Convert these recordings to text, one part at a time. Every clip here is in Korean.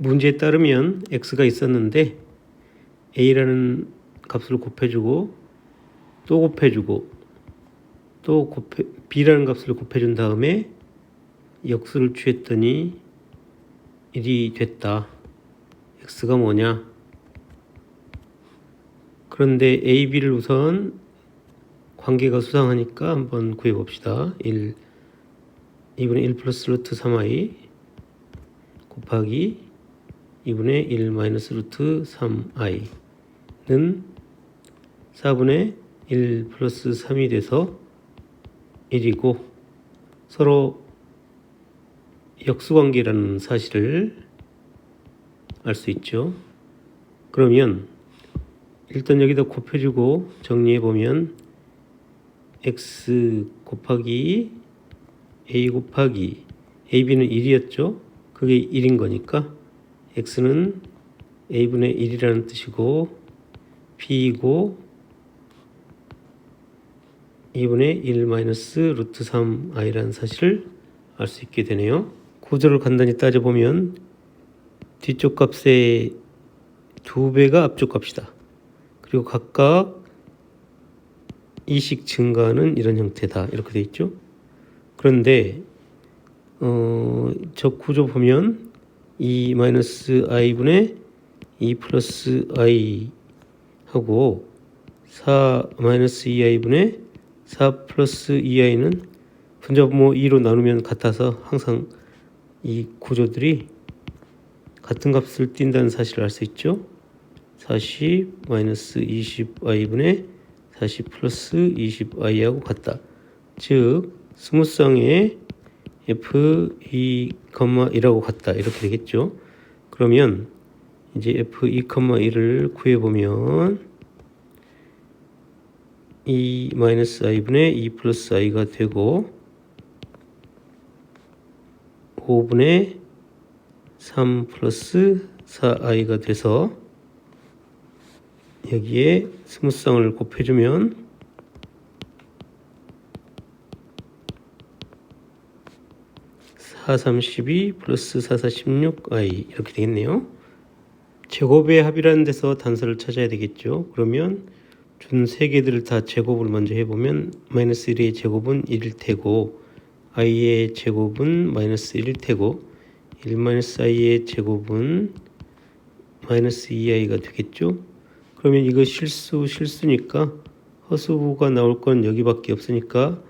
문제에 따르면 x가 있었는데 a라는 값을 곱해주고 또 곱해주고 또 b라는 값을 곱해준 다음에 역수를 취했더니 1이 됐다. x가 뭐냐? 그런데 a, b를 우선 관계가 수상하니까 한번 구해봅시다. 2분의 1 플러스 루트 3i 곱하기 2분의 1 마이너스 루트 3i는 4분의 1 플러스 3이 돼서 1이고 서로 역수관계라는 사실을 알 수 있죠. 그러면 일단 여기다 곱해주고 정리해보면 x 곱하기 a 곱하기 ab는 1이었죠. 그게 1인 거니까 x는 a분의 1이라는 뜻이고 b이고 2분의 1 마이너스 루트 3i라는 사실을 알 수 있게 되네요. 구조를 간단히 따져보면 뒤쪽 값의 2배가 앞쪽 값이다. 그리고 각각 2씩 증가하는 이런 형태다. 이렇게 되어 있죠. 그런데 저 구조 보면 2 마이너스 i분의 2 플러스 i 하고 4 마이너스 2i분의 4 플러스 2i는 분자분모 2로 나누면 같아서 항상 이 구조들이 같은 값을 띈다는 사실을 알 수 있죠. 40 마이너스 20i분의 40 플러스 20i하고 같다. 즉 스무쌍의 f2,1하고 같다. 이렇게 되겠죠. 그러면 이제 f2,1을 구해보면 2 마이너스 i분의 2 플러스 i가 되고 5분의 3 플러스 4i가 돼서 여기에 스무쌍을 곱해주면 4, 32 플러스 4, 4, 16i 이렇게 되겠네요. 제곱의 합이라는 데서 단서를 찾아야 되겠죠. 그러면 준 세 개들을 다 제곱을 먼저 해보면 마이너스 1의 제곱은 1일 테고 i의 제곱은 마이너스 1일 테고 1 마이너스 i의 제곱은 마이너스 2i가 되겠죠. 그러면 이거 실수니까 허수부가 나올 건 여기밖에 없으니까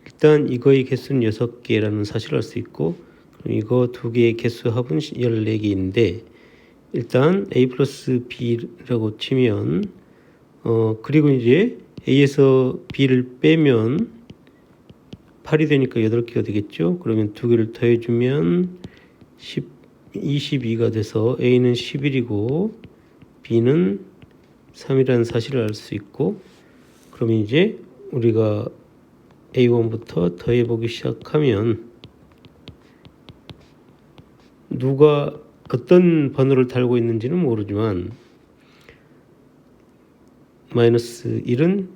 일단 이거의 개수는 6개라는 사실을 알 수 있고 그럼 이거 두 개의 개수 합은 14개인데 일단 a 플러스 b라고 치면 그리고 이제 a에서 b를 빼면 8이 되니까 8개가 되겠죠. 그러면 두 개를 더해주면 22가 돼서 a는 11이고 b는 3이라는 사실을 알 수 있고 그러면 이제 우리가 a1부터 더해보기 시작하면 누가 어떤 번호를 달고 있는지는 모르지만 마이너스 1은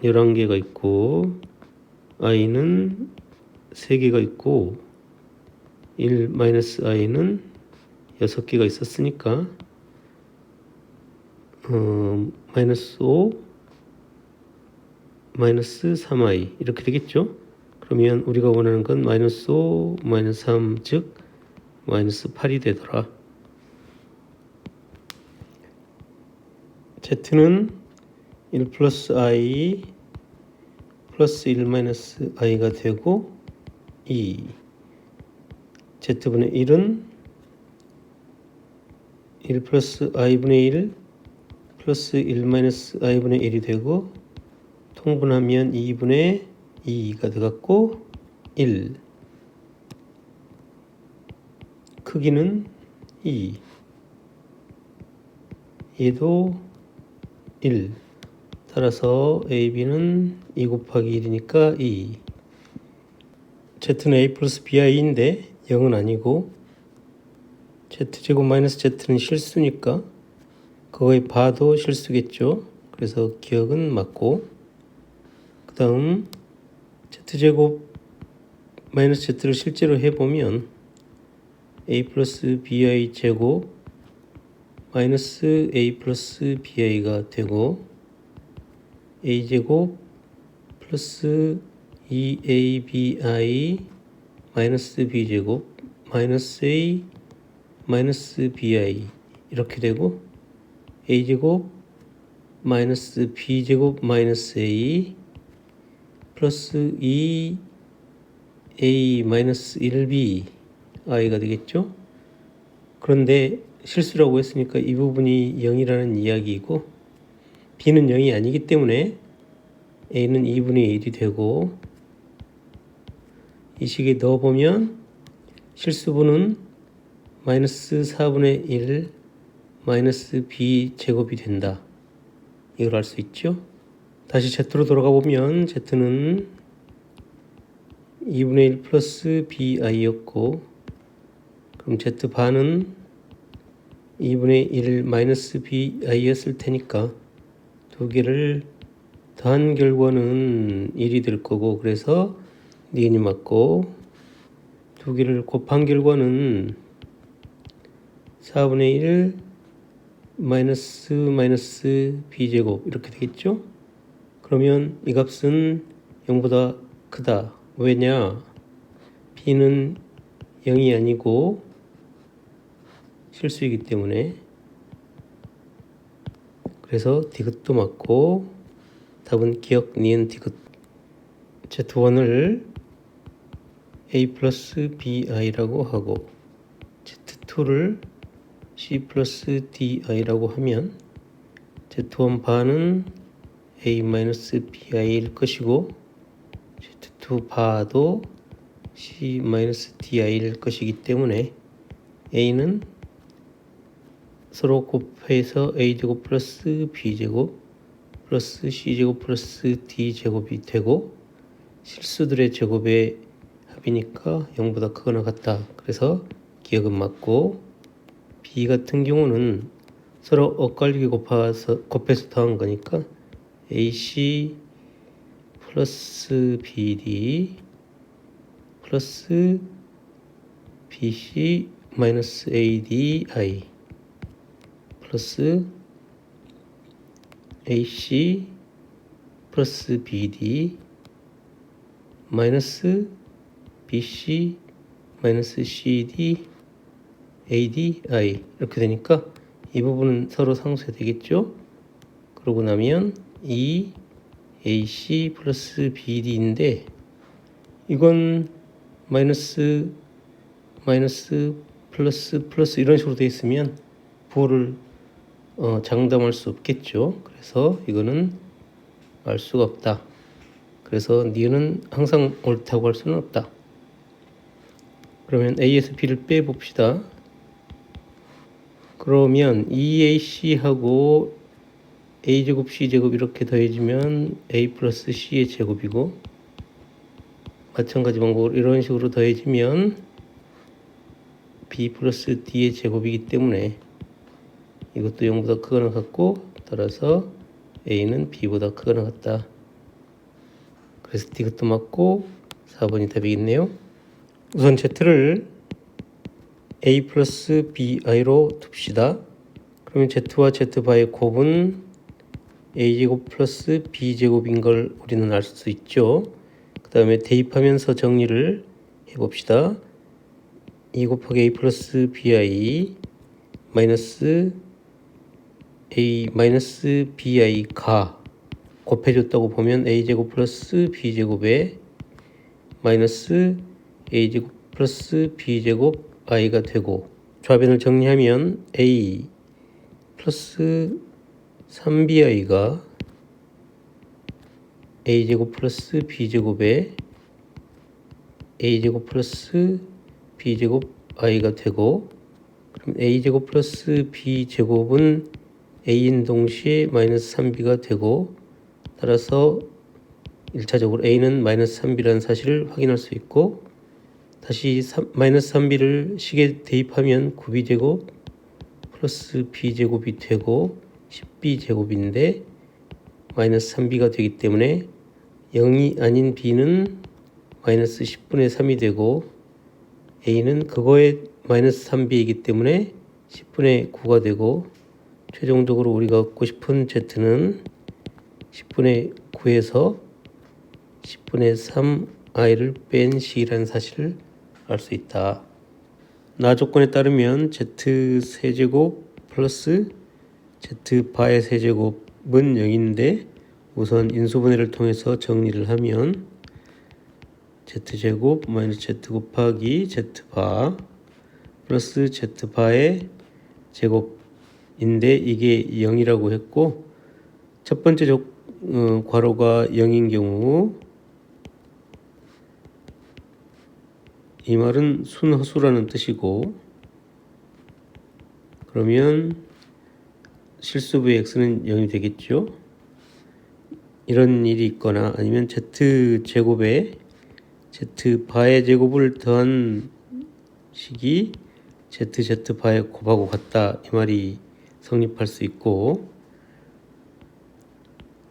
11개가 있고 i는 3개가 있고 1 마이너스 i는 6개가 있었으니까 마이너스 5 마이너스 3i 이렇게 되겠죠. 그러면 우리가 원하는 건 마이너스 5 마이너스 3 즉 마이너스 8이 되더라. z는 1 플러스 i 플러스 1 마이너스 i가 되고 2 z분의 1은 1 플러스 i분의 1 플러스 1 마이너스 i분의 1이 되고 통분하면 2분의 2가 되었고 1 크기는 2 얘도 1 따라서 AB는 2 곱하기 1이니까 2 Z는 A 플러스 BI인데 0은 아니고 Z제곱 마이너스 Z는 실수니까 그거에 봐도 실수겠죠. 그래서 기억은 맞고 그 다음 Z제곱 마이너스 Z를 실제로 해보면 a 플러스 bi 제곱 마이너스 a 플러스 bi가 되고 a 제곱 플러스 2abi 마이너스 b 제곱 마이너스 a 마이너스 bi 이렇게 되고 a 제곱 마이너스 b 제곱 마이너스 a 플러스 2a 마이너스 1b i가 되겠죠. 그런데 실수라고 했으니까 이 부분이 0이라는 이야기이고 b는 0이 아니기 때문에 a는 2분의 1이 되고 이 식에 넣어보면 실수분은 마이너스 4분의 1 마이너스 b 제곱이 된다. 이걸 알 수 있죠. 다시 Z로 돌아가 보면 Z는 2분의 1 플러스 bi였고 그럼 Z반은 2분의 1 마이너스 bi였을 테니까 두 개를 더한 결과는 1이 될 거고 그래서 니은이 맞고 두 개를 곱한 결과는 4분의 1 마이너스 b제곱 이렇게 되겠죠. 그러면 이 값은 0보다 크다. 왜냐? b는 0이 아니고 실수이기 때문에. 그래서 디귿도 맞고 답은 기억 니은 디귿. Z1을 a 플러스 bi라고 하고 Z2를 c 플러스 di라고 하면 Z1 반은 a 마이너스 bi일 것이고 Z2 바도 c 마이너스 di일 것이기 때문에 a는 서로 곱해서 a제곱 플러스 b제곱 플러스 c제곱 플러스 d제곱이 되고 실수들의 제곱의 합이니까 0보다 크거나 같다. 그래서 기억은 맞고 b 같은 경우는 서로 엇갈리게 곱해서 더한 거니까 ac 플러스 bd 플러스 bc 마이너스 adi 플러스 ac 플러스 bd 마이너스 bc 마이너스 cd ADI 이렇게 되니까 이 부분은 서로 상쇄 되겠죠. 그러고 나면 이 AC 플러스 BD인데 이건 마이너스 플러스 이런 식으로 되어 있으면 부호를 장담할 수 없겠죠. 그래서 이거는 알 수가 없다. 그래서 니은은 항상 옳다고 할 수는 없다. 그러면 A에서 B를 빼봅시다. 그러면 2AC하고 A제곱 C제곱 이렇게 더해지면 A 플러스 C의 제곱이고 마찬가지 방법으로 이런 식으로 더해지면 B 플러스 D의 제곱이기 때문에 이것도 0보다 크거나 같고 따라서 A는 B보다 크거나 같다. 그래서 D것도 맞고 4번이 답이겠네요. 우선 Z를 a 플러스 bi로 둡시다. 그러면 z와 z바의 곱은 a제곱 플러스 b제곱인 걸 우리는 알 수 있죠. 그 다음에 대입하면서 정리를 해봅시다. 2 곱하기 a 플러스 bi 마이너스 a 마이너스 bi가 곱해줬다고 보면 a제곱 플러스 b제곱에 마이너스 a제곱 플러스 b제곱 i가 되고 좌변을 정리하면 a 플러스 3bi가 a제곱 플러스 b제곱에 a제곱 플러스 b제곱 i가 되고 그럼 a제곱 플러스 b제곱은 a인 동시에 마이너스 3b가 되고 따라서 1차적으로 a는 마이너스 3b라는 사실을 확인할 수 있고 다시 마이너스 3b를 식에 대입하면 9b제곱 플러스 b제곱이 되고 10b제곱인데 마이너스 3b가 되기 때문에 0이 아닌 b는 마이너스 10분의 3이 되고 a는 그거에 마이너스 3b이기 때문에 10분의 9가 되고 최종적으로 우리가 얻고 싶은 z는 10분의 9에서 10분의 3i를 뺀 식이라는 사실을 알 수 있다. 나 조건에 따르면 z 세제곱 플러스 z 바의 세제곱은 0인데 우선 인수분해를 통해서 정리를 하면 z제곱 마이너스 z 곱하기 z바 플러스 z바의 제곱인데 이게 0이라고 했고 첫 번째 괄호가 0인 경우 이 말은 순허수라는 뜻이고 그러면 실수부의 x는 0이 되겠죠. 이런 일이 있거나 아니면 z제곱에 z바의 제곱을 더한 식이 z바의 곱하고 같다 이 말이 성립할 수 있고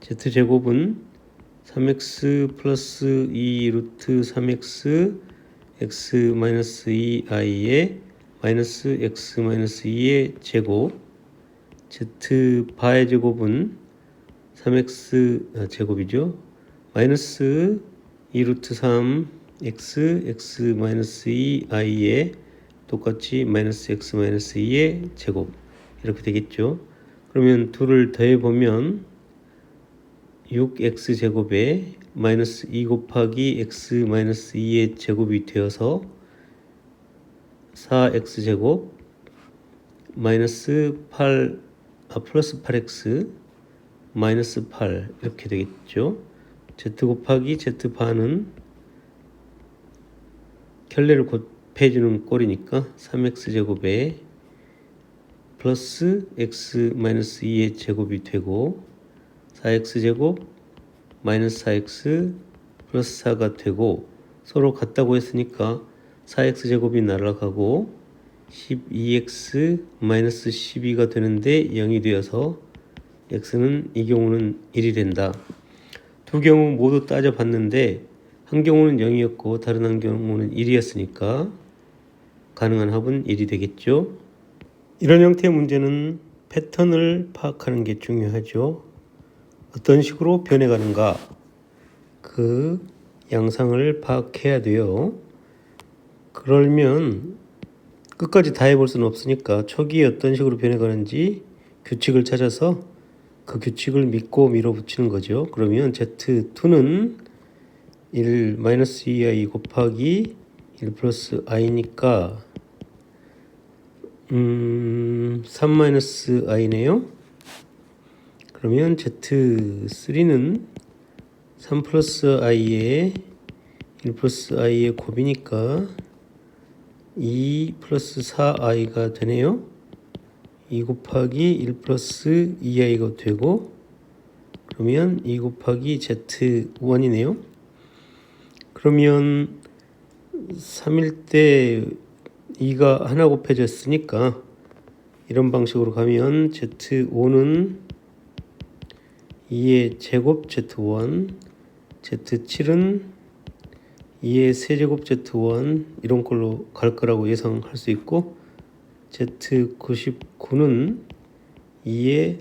z제곱은 3x 플러스 2 루트 3x x 마이너스 2i의 마이너스 x 마이너스 2의 제곱 z바의 제곱은 3x 제곱이죠. 마이너스 2 루트 3 x 마이너스 2i의 똑같이 마이너스 x 마이너스 2의 제곱 이렇게 되겠죠. 그러면 둘을 더해보면 6x 제곱에 마이너스 2 곱하기 x 마이너스 2의 제곱이 되어서 4x 제곱 마이너스 8 플러스 8x 마이너스 8 이렇게 되겠죠. z 곱하기 z바는 결례를 곱해주는 꼴이니까 3x 제곱에 플러스 x 마이너스 2의 제곱이 되고 4x 제곱 마이너스 4x 플러스 4가 되고 서로 같다고 했으니까 4x 제곱이 날아가고 12x 마이너스 12가 되는데 0이 되어서 x는 이 경우는 1이 된다. 두 경우 모두 따져봤는데 한 경우는 0이었고 다른 한 경우는 1이었으니까 가능한 합은 1이 되겠죠. 이런 형태의 문제는 패턴을 파악하는 게 중요하죠. 어떤 식으로 변해가는가 그 양상을 파악해야 돼요. 그러면 끝까지 다 해볼 수는 없으니까 초기에 어떤 식으로 변해가는지 규칙을 찾아서 그 규칙을 믿고 밀어붙이는 거죠. 그러면 z2는 1 마이너스 2i 곱하기 1 플러스 i니까 3 마이너스 i네요. 그러면 z3는 3 플러스 i의 1 플러스 i의 곱이니까 2 플러스 4i가 되네요. 2 곱하기 1 플러스 2i가 되고 그러면 2 곱하기 z1이네요. 그러면 3일 때 2가 하나 곱해졌으니까 이런 방식으로 가면 z5는 2의 제곱 z1 z7은 2의 세제곱 z1 이런 걸로 갈 거라고 예상할 수 있고 z99는 2의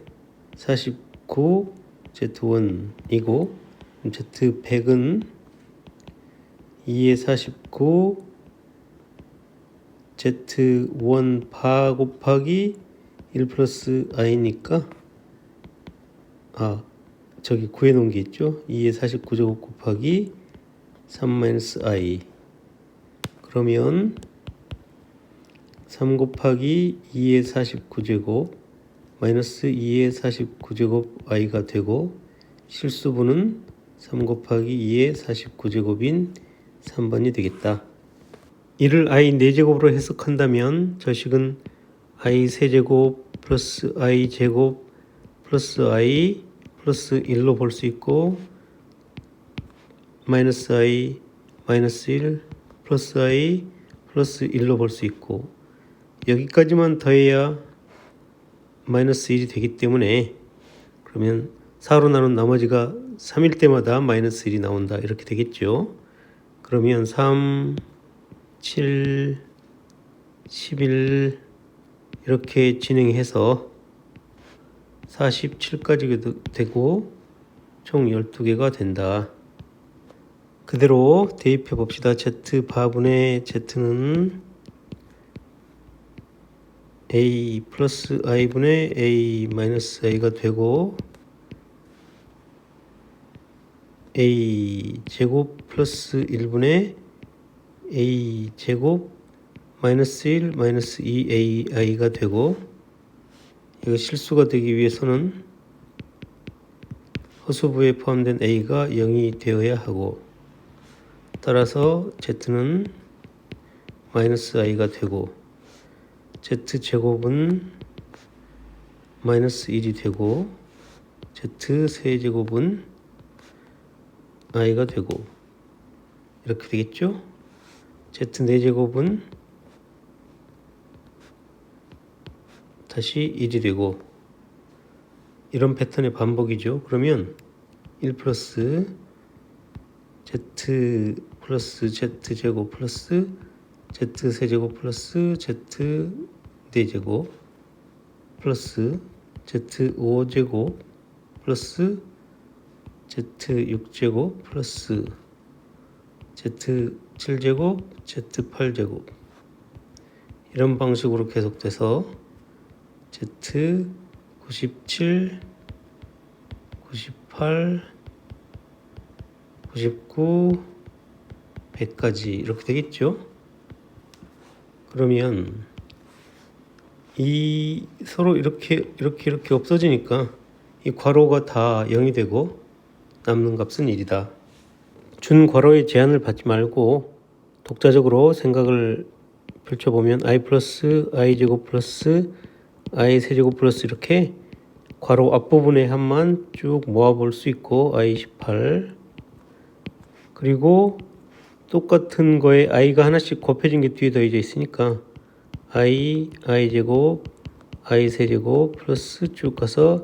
49 z1이고 z100은 2의 49 z1 바 곱하기 1 플러스 i니까 저기 구해놓은 게 있죠. 2의 49제곱 곱하기 3 마이너스 i 그러면 3 곱하기 2의 49제곱 마이너스 2의 49제곱 i가 되고 실수분은 3 곱하기 2의 49제곱인 3번이 되겠다. 이를 i 4제곱으로 해석한다면 저 식은 i 세제곱 플러스 i 제곱 플러스 i 플러스 1로 볼 수 있고 마이너스 i 마이너스 1 플러스 i 플러스 1로 볼 수 있고 여기까지만 더해야 마이너스 1이 되기 때문에 그러면 4로 나눈 나머지가 3일 때마다 마이너스 1이 나온다 이렇게 되겠죠. 그러면 3, 7, 11 이렇게 진행해서 47까지 되고 총 12개가 된다. 그대로 대입해 봅시다. z 바분의 z는 a 플러스 i분의 a 마이너스 i가 되고 a 제곱 플러스 1분의 a 제곱 마이너스 1 마이너스 2ai가 되고, 이거 실수가 되기 위해서는 허수부에 포함된 a가 0이 되어야 하고, 따라서 z는 마이너스 i가 되고 z제곱은 마이너스 1이 되고 z세제곱은 i가 되고 이렇게 되겠죠. z4제곱은 다시 1이 되고, 이런 패턴의 반복이죠. 그러면 1 플러스 z 플러스 z제곱 플러스 z세제곱 플러스 z4제곱 플러스 z5제곱 플러스 z6제곱 플러스 z7제곱 z8제곱 이런 방식으로 계속돼서 z 97, 98, 99, 100까지 이렇게 되겠죠. 그러면 이 서로 이렇게 없어지니까 이 괄호가 다 0이 되고 남는 값은 1이다. 준 괄호의 제한을 받지 말고 독자적으로 생각을 펼쳐보면 i 플러스 i 제곱 플러스 i 세제곱 플러스 이렇게 괄호 앞부분의 합만 쭉 모아볼 수 있고 i 18, 그리고 똑같은 거에 i가 하나씩 곱해진 게 뒤에 더해져 있으니까 i 제곱 i 세제곱 플러스 쭉 가서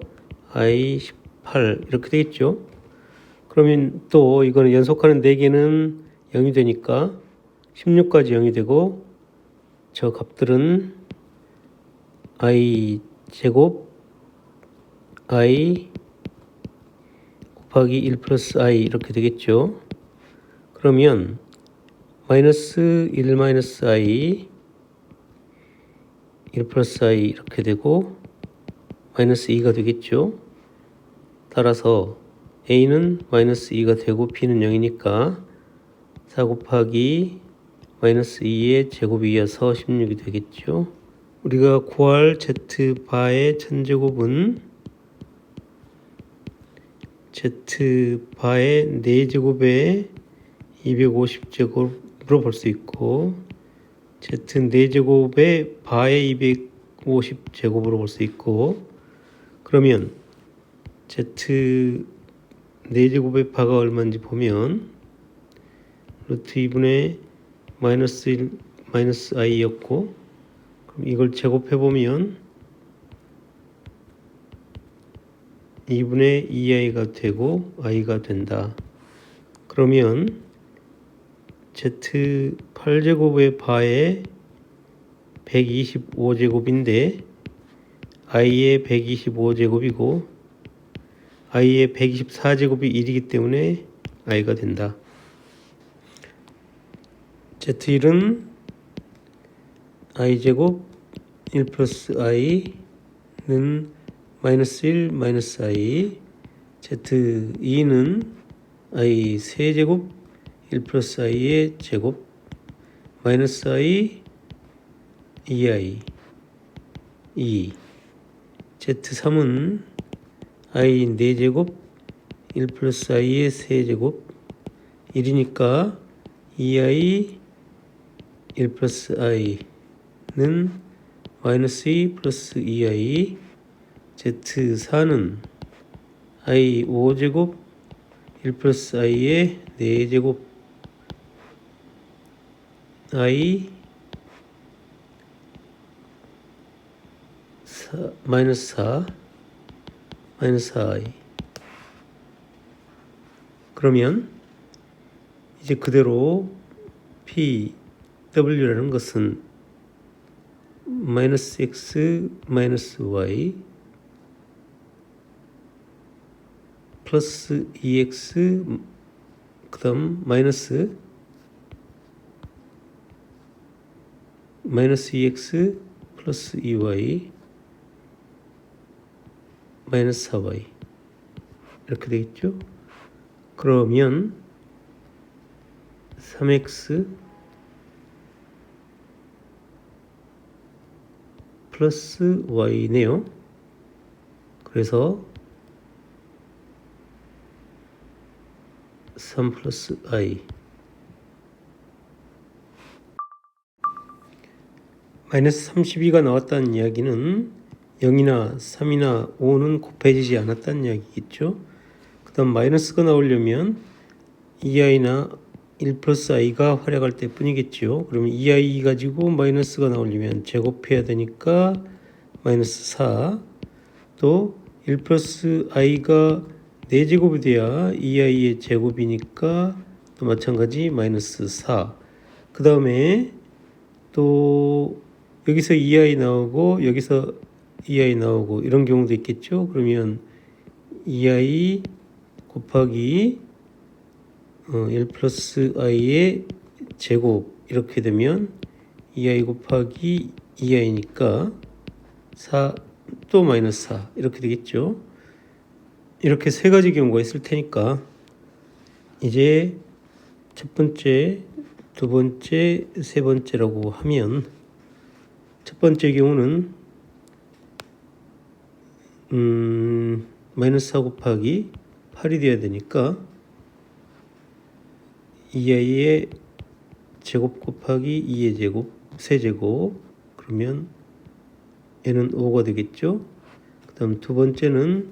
i 18 이렇게 되겠죠. 그러면 또 이거는 연속하는 4개는 0이 되니까 16까지 0이 되고, 저 값들은 i 제곱 i 곱하기 1 플러스 i 이렇게 되겠죠. 그러면 마이너스 1 마이너스 i 1 플러스 i 이렇게 되고 마이너스 2가 되겠죠. 따라서 a는 마이너스 2가 되고 b는 0이니까 4 곱하기 마이너스 2의 제곱이 이어서 16이 되겠죠. 우리가 구할 z바의 1000제곱은 z바의 4제곱에 250제곱으로 볼 수 있고 z4제곱의 바의 250제곱으로 볼 수 있고, 그러면 z4제곱의 바가 얼마인지 보면 루트 2분의 마이너스 1 마이너스 i였고, 그럼 이걸 제곱해보면 2분의 2i가 되고 i가 된다. 그러면 z8제곱의 바에 125제곱인데 i의 125제곱이고 i의 124제곱이 1이기 때문에 i가 된다. z1은 i제곱 1 플러스 i는 마이너스 1 마이너스 i, z2는 i 세제곱 1 플러스 i의 제곱 마이너스 i 2i 2, z3은 i 4제곱 1 플러스 i의 세제곱 1이니까 2i 1 플러스 i는 마이너스 2 플러스 2i, z4는 i 5제곱 1 플러스 i의 4제곱 i 마이너스 4 마이너스 4i. 그러면 이제 그대로 PW라는 것은 마이너스 x 마이너스 y 플러스 2x 그 다음 마이너스 2x 플러스 2y 마이너스 4y 이렇게 되겠죠. 그러면 3x 플러스 y네요. 그래서 3 플러스 i 마이너스 32가 나왔다는 이야기는 0이나 3이나 5는 곱해지지 않았다는 이야기겠죠. 그 다음 마이너스가 나오려면 2i나 1 플러스 i가 활약할 때 뿐이겠죠. 그러면 2i 가지고 마이너스가 나오려면 제곱해야 되니까 마이너스 4, 또 1 플러스 i가 4제곱이 돼야 2i의 제곱이니까 또 마찬가지 마이너스 4. 그 다음에 또 여기서 2i 나오고 여기서 2i 나오고 이런 경우도 있겠죠. 그러면 2i 곱하기 1 플러스 i의 제곱 이렇게 되면 2i 곱하기 2i니까 4 또 마이너스 4 이렇게 되겠죠. 이렇게 세 가지 경우가 있을 테니까 이제 첫 번째, 두 번째, 세 번째라고 하면 첫 번째 경우는 마이너스 4 곱하기 8이 돼야 되니까 2i의 제곱 곱하기 2의 제곱, 세제곱 그러면 얘는 5가 되겠죠. 그 다음 두 번째는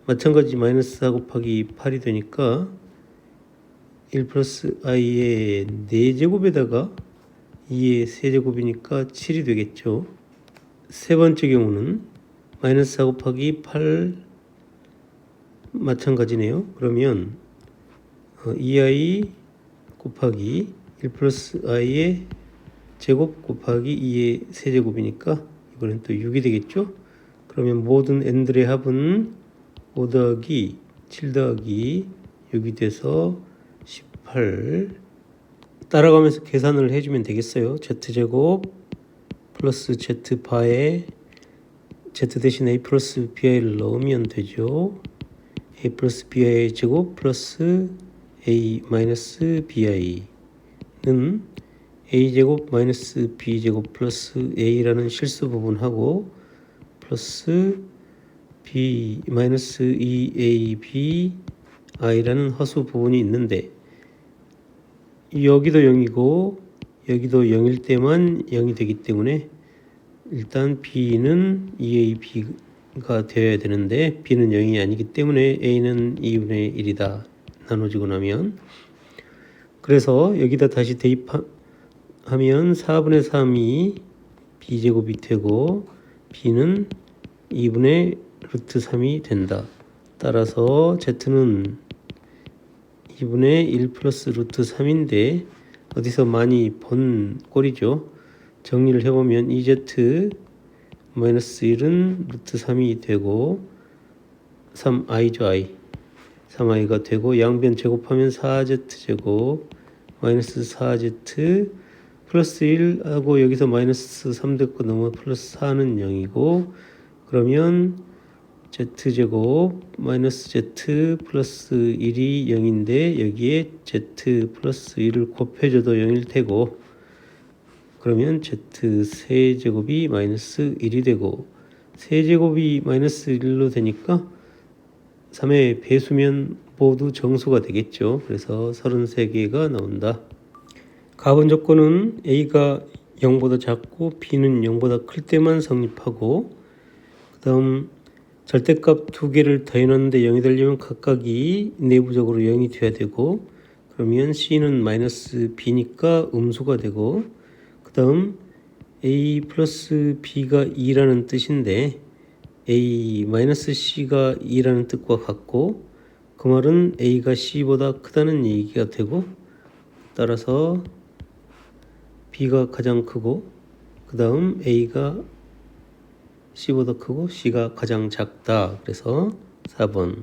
마찬가지 마이너스 4 곱하기 8이 되니까 1 플러스 i의 4제곱에다가 2의 세제곱이니까 7이 되겠죠. 세 번째 경우는 마이너스 4 곱하기 8 마찬가지네요. 그러면 2i 곱하기 1 플러스 i의 제곱 곱하기 2의 세제곱이니까 이번엔 또 6이 되겠죠. 그러면 모든 n들의 합은 5 더하기 7 더하기 6이 돼서 18. 따라가면서 계산을 해주면 되겠어요. z제곱 플러스 z바에 z 대신 a 플러스 bi를 넣으면 되죠. a 플러스 bi의 제곱 플러스 a 마이너스 bi는 a제곱 마이너스 b제곱 플러스 a라는 실수 부분하고 플러스 b 마이너스 2ab i라는 허수 부분이 있는데 여기도 0이고 여기도 0일 때만 0이 되기 때문에 일단 b는 2ab가 되어야 되는데 b는 0이 아니기 때문에 a는 2분의 1이다. 나눠지고 나면 그래서 여기다 다시 대입하면 4분의 3이 b제곱이 되고 b는 2분의 루트 3이 된다. 따라서 z는 2분의 1 플러스 루트 3인데 어디서 많이 본 꼴이죠. 정리를 해보면 2z 마이너스 1은 루트 3이 되고 3i죠. i 3i가 되고 양변 제곱하면 4z제곱 마이너스 4z 플러스 1하고 여기서 마이너스 3 됐고 넘어 플러스 4는 0이고 그러면 z제곱 마이너스 z 플러스 1이 0인데 여기에 z 플러스 1을 곱해줘도 0일 테고 그러면 z 세제곱이 마이너스 1이 되고 세제곱이 마이너스 1로 되니까 3의 배수면 모두 정수가 되겠죠. 그래서 33개가 나온다. 가분 조건은 a가 0보다 작고 b는 0보다 클 때만 성립하고 그 다음 절대값 두 개를 더해놨는데 0이 되려면 각각이 내부적으로 0이 돼야 되고 그러면 c는 마이너스 b니까 음수가 되고 그 다음 a 플러스 b가 2라는 뜻인데 a 마이너스 c가 2라는 뜻과 같고 그 말은 a가 c보다 크다는 얘기가 되고 따라서 b가 가장 크고 그 그 다음 A가 C보다 크고 C가 가장 작다. 그래서 4번.